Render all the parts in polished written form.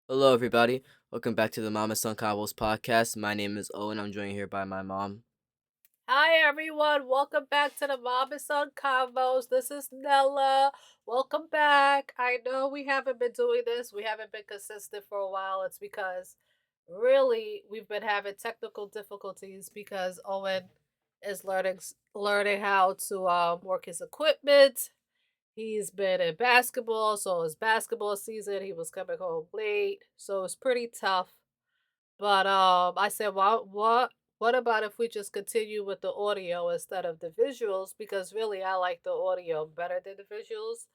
Hello, everybody. Welcome back to the Mama Son Convos podcast. My name is Owen. I'm joined here by my mom. Hi everyone, welcome back to the Mom and Son Convos. This is Nella. Welcome back. I know we haven't been doing this. We haven't been consistent for a while. It's because really we've been having technical difficulties because Owen is learning how to work his equipment. He's been in basketball, so it's basketball season. He was coming home late, so it's pretty tough. But I said, well, what about if we just continue with the audio instead of the visuals? Because really, I like the audio better than the visuals.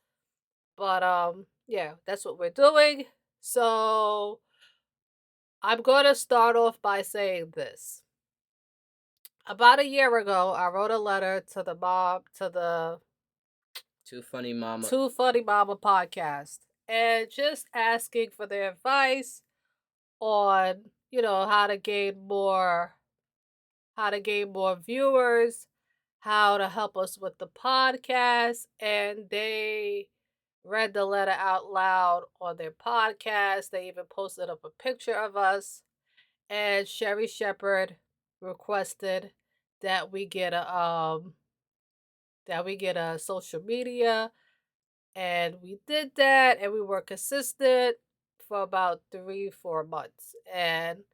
But yeah, that's what we're doing. So I'm going to start off by saying this. About a year ago, I wrote a letter to the mom to the Too funny, mama. Too Funny Mama podcast, and just asking for their advice on how to gain more viewers, how to help us with the podcast, and they read the letter out loud on their podcast. They even posted up a picture of us, and Sherri Shepherd requested that we get a social media, and we did that, and we were consistent for about 3 4 months, and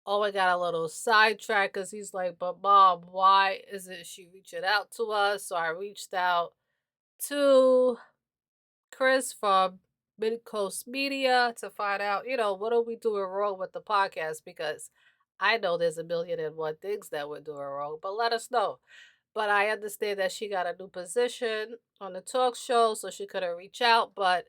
Owen got a little sidetracked because he's like, but mom, why isn't she reaching out to us? So I reached out to Chris from Mid Coast Media to find out, what are we doing wrong with the podcast? Because I know there's a million and one things that we're doing wrong, but let us know. But I understand that she got a new position on the talk show, so she couldn't reach out. But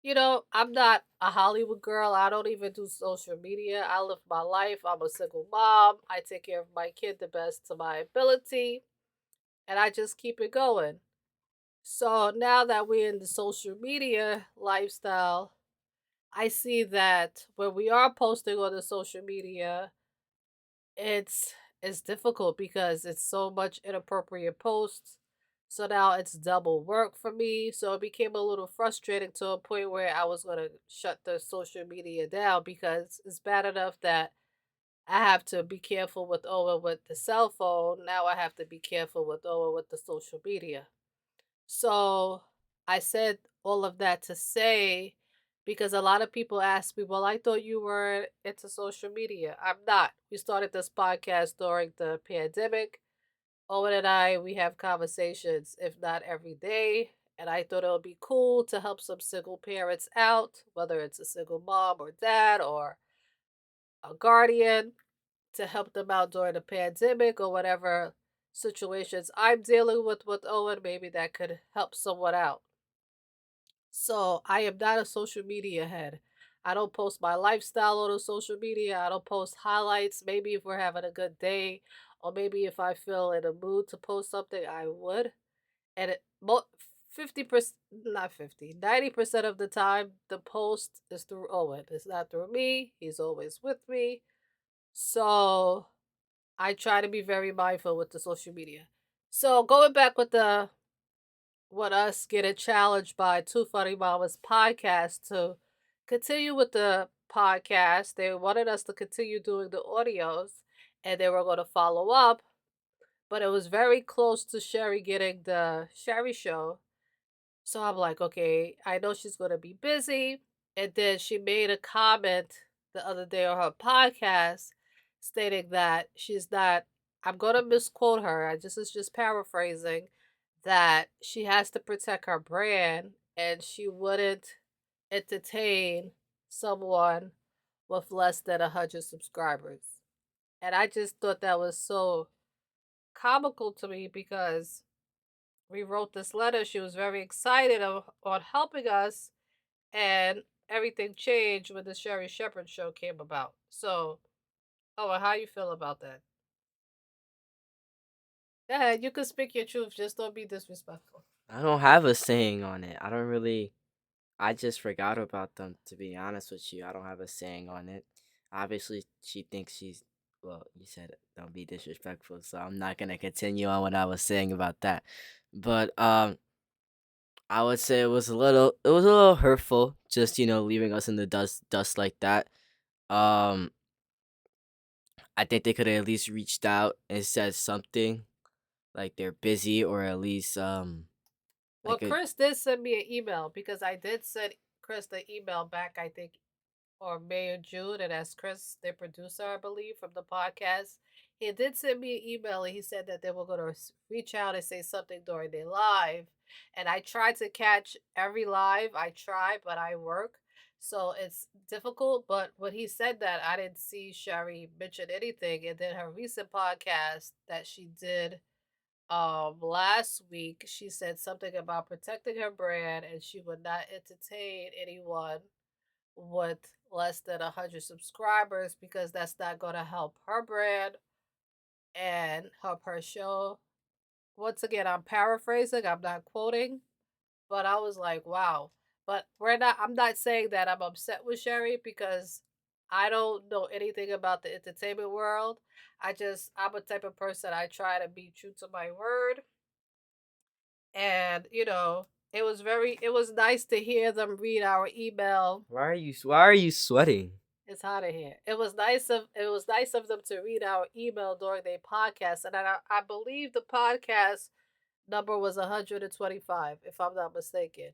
I'm not a Hollywood girl. I don't even do social media. I live my life. I'm a single mom. I take care of my kid the best to my ability, and I just keep it going. So now that we're in the social media lifestyle, I see that when we are posting on the social media, it's it's difficult because it's so much inappropriate posts. So now it's double work for me. So it became a little frustrating to a point where I was gonna shut the social media down because it's bad enough that I have to be careful with Owen with the cell phone. Now I have to be careful with Owen with the social media. So I said all of that to say because a lot of people ask me, well, I thought you were into social media. I'm not. We started this podcast during the pandemic. Owen and I, we have conversations, if not every day. And I thought it would be cool to help some single parents out, whether it's a single mom or dad or a guardian, to help them out during the pandemic or whatever situations I'm dealing with Owen. Maybe that could help someone out. So I am not a social media head. I don't post my lifestyle on the social media. I don't post highlights. Maybe if we're having a good day, or maybe if I feel in a mood to post something, I would. And 50%, not 50, 90% of the time, the post is through Owen. It's not through me. He's always with me. So I try to be very mindful with the social media. So going back with the what us getting challenged by Two Funny Mamas podcast to continue with the podcast. They wanted us to continue doing the audios and they were going to follow up, but it was very close to Sherri getting the Sherri show. So I'm like, okay, I know she's going to be busy. And then she made a comment the other day on her podcast stating that she's not, I'm going to misquote her. Is just paraphrasing that she has to protect her brand and she wouldn't entertain someone with less than 100 subscribers. And I just thought that was so comical to me because we wrote this letter. She was very excited on helping us, and everything changed when the Sherri Shepherd show came about. So, oh, well, how you feel about that? Yeah, you can speak your truth. Just don't be disrespectful. I don't have a saying on it. I don't really. I just forgot about them, to be honest with you. I don't have a saying on it. Obviously, she thinks she's. Well, you said don't be disrespectful, so I'm not gonna continue on what I was saying about that. But I would say it was a little hurtful, just leaving us in the dust like that. Um, I think they could have at least reached out and said something like they're busy, or at least Well, like a Chris did send me an email because I did send Chris the email back, I think, or May or June, and that's Chris, the producer, I believe, from the podcast. He did send me an email and he said that they were going to reach out and say something during their live. And I tried to catch every live. I try, but I work. So it's difficult. But when he said that, I didn't see Sherry mention anything. And then her recent podcast that she did last week, she said something about protecting her brand and she would not entertain anyone with less than 100 subscribers because that's not going to help her brand and help her show. Once again, I'm paraphrasing, I'm not quoting, but I was like, wow. But I'm not saying that I'm upset with Sherry because I don't know anything about the entertainment world. I'm a type of person, I try to be true to my word. And, it was nice to hear them read our email. why are you sweating? It's hot in here. It was nice of them to read our email during their podcast, and I believe the podcast number was 125, if I'm not mistaken.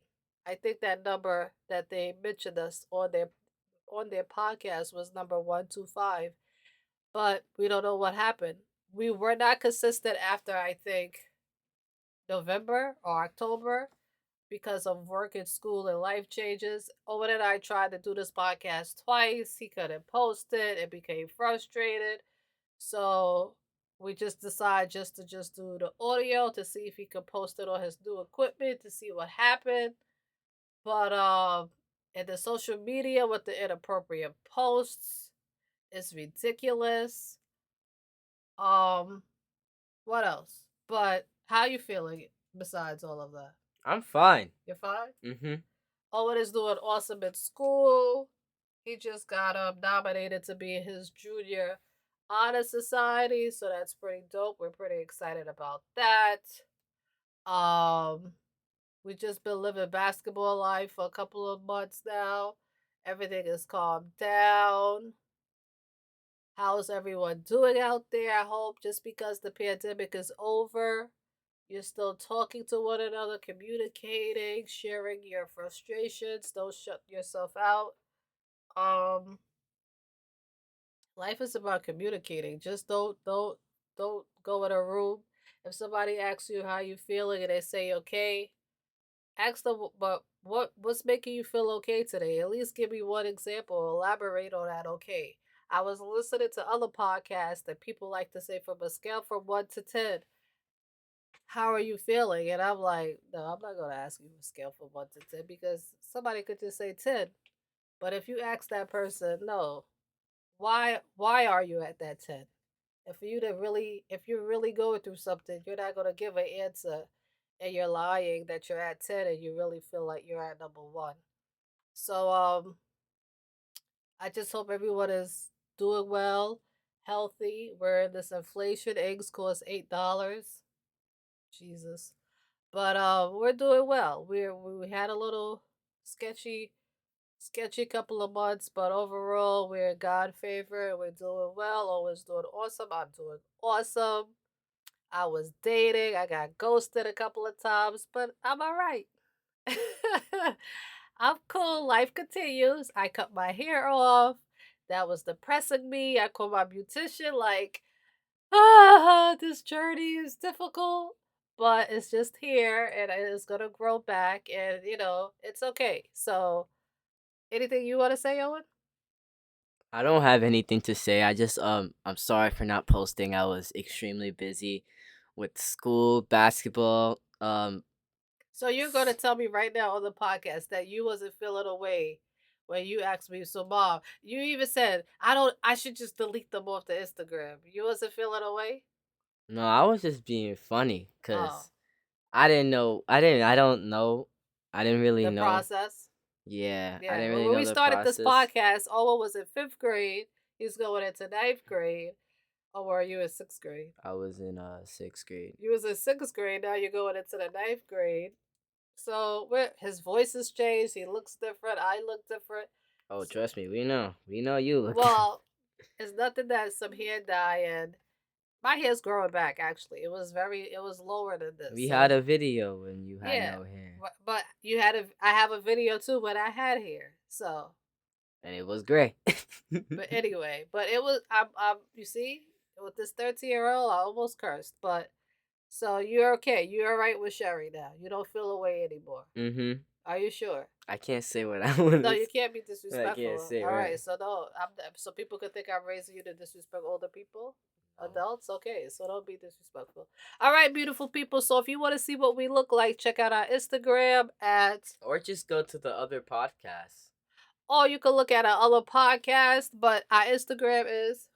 I think that number that they mentioned us on their podcast was number 125, but we don't know what happened. We were not consistent after, I think, November or October because of work and school and life changes. Owen and I tried to do this podcast twice. He couldn't post it. It became frustrated. So we just decided just to do the audio to see if he could post it on his new equipment to see what happened. But in the social media with the inappropriate posts, it's ridiculous. Um, what else? But how you feeling besides all of that? I'm fine. You're fine? Mhm. Owen is doing awesome at school. He just got nominated to be in his junior honor society, so that's pretty dope. We're pretty excited about that. Um, we just been living basketball life for a couple of months now. Everything is calmed down. How's everyone doing out there? I hope just because the pandemic is over, you're still talking to one another, communicating, sharing your frustrations. Don't shut yourself out. Um, Life is about communicating. Just don't go in a room. If somebody asks you how you feeling and they say okay, ask them, but what's making you feel okay today? At least give me one example. Elaborate on that. Okay. I was listening to other podcasts that people like to say from a scale from 1 to 10, how are you feeling? And I'm like, no, I'm not gonna ask you a scale from 1 to 10 because somebody could just say 10. But if you ask that person, no, why are you at that 10? If you're really going through something, you're not gonna give an answer and you're lying that you're at 10 and you really feel like you're at number one. So I just hope everyone is doing well, healthy. We're in this inflation. Eggs cost $8. Jesus. But we're doing well. We had a little sketchy couple of months, but overall we're God favor. We're doing well. Always doing awesome. I'm doing awesome. I was dating. I got ghosted a couple of times, but I'm all right. I'm cool. Life continues. I cut my hair off. That was depressing me. I called my beautician, like, this journey is difficult, but it's just here and it is going to grow back, and, it's okay. So, anything you want to say, Owen? I don't have anything to say. I'm sorry for not posting. I was extremely busy with school, basketball. So you're gonna tell me right now on the podcast that you wasn't feeling away when you asked me, so mom, you even said I should just delete them off the Instagram. You wasn't feeling away? No, I was just being funny Oh, because I don't know. I didn't really the know. process. Yeah, I Yeah. didn't Well, really when know we the started this process. podcast, Owen was in fifth grade. He's going into ninth grade. Or were you in sixth grade? I was in 6th grade. You was in sixth grade, now you're going into the ninth grade. So his voice has changed. He looks different. I look different. Oh, trust me, we know you look. Well, it's nothing that some hair dye and my hair's growing back. Actually, it was lower than this. We So had a video when you had yeah, no hair, but I have a video too when I had hair. So, and it was gray. but anyway, but it was you see with this 13-year-old, I almost cursed, but so you're okay. You're all right with Sherry now. You don't feel away anymore. Mhm. Are you sure? I can't say what I want No, to. you can't be I can't disrespectful. say All right. right, so no, so people could think I'm raising you to disrespect older people, No. adults. Okay, so don't be disrespectful. All right, beautiful people. So if you want to see what we look like, check out our Instagram at, Or just go to the other podcasts. or you can look at our other podcast. But our Instagram is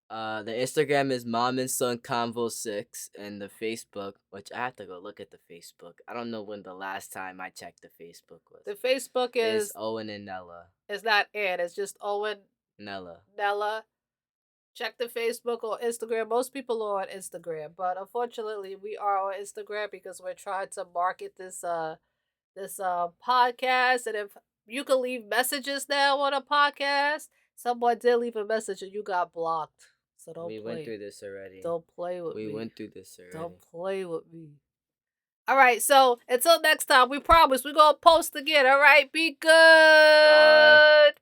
The Instagram is Mom and Son Convo 6, and the Facebook, which I have to go look at the Facebook. I don't know when the last time I checked the Facebook was. the Facebook Is is Owen and Nella. it's not Ann. It's just Owen Nella. Nella. Check the Facebook or Instagram. Most people are on Instagram, but unfortunately, we are on Instagram because we're trying to market this podcast. And if you can leave messages now on a podcast, someone did leave a message and you got blocked. So We went through this already. don't play with We me. went through this already. Don't play with me. All right, so until next time, we promise we're gonna post again. All right, be good. Bye.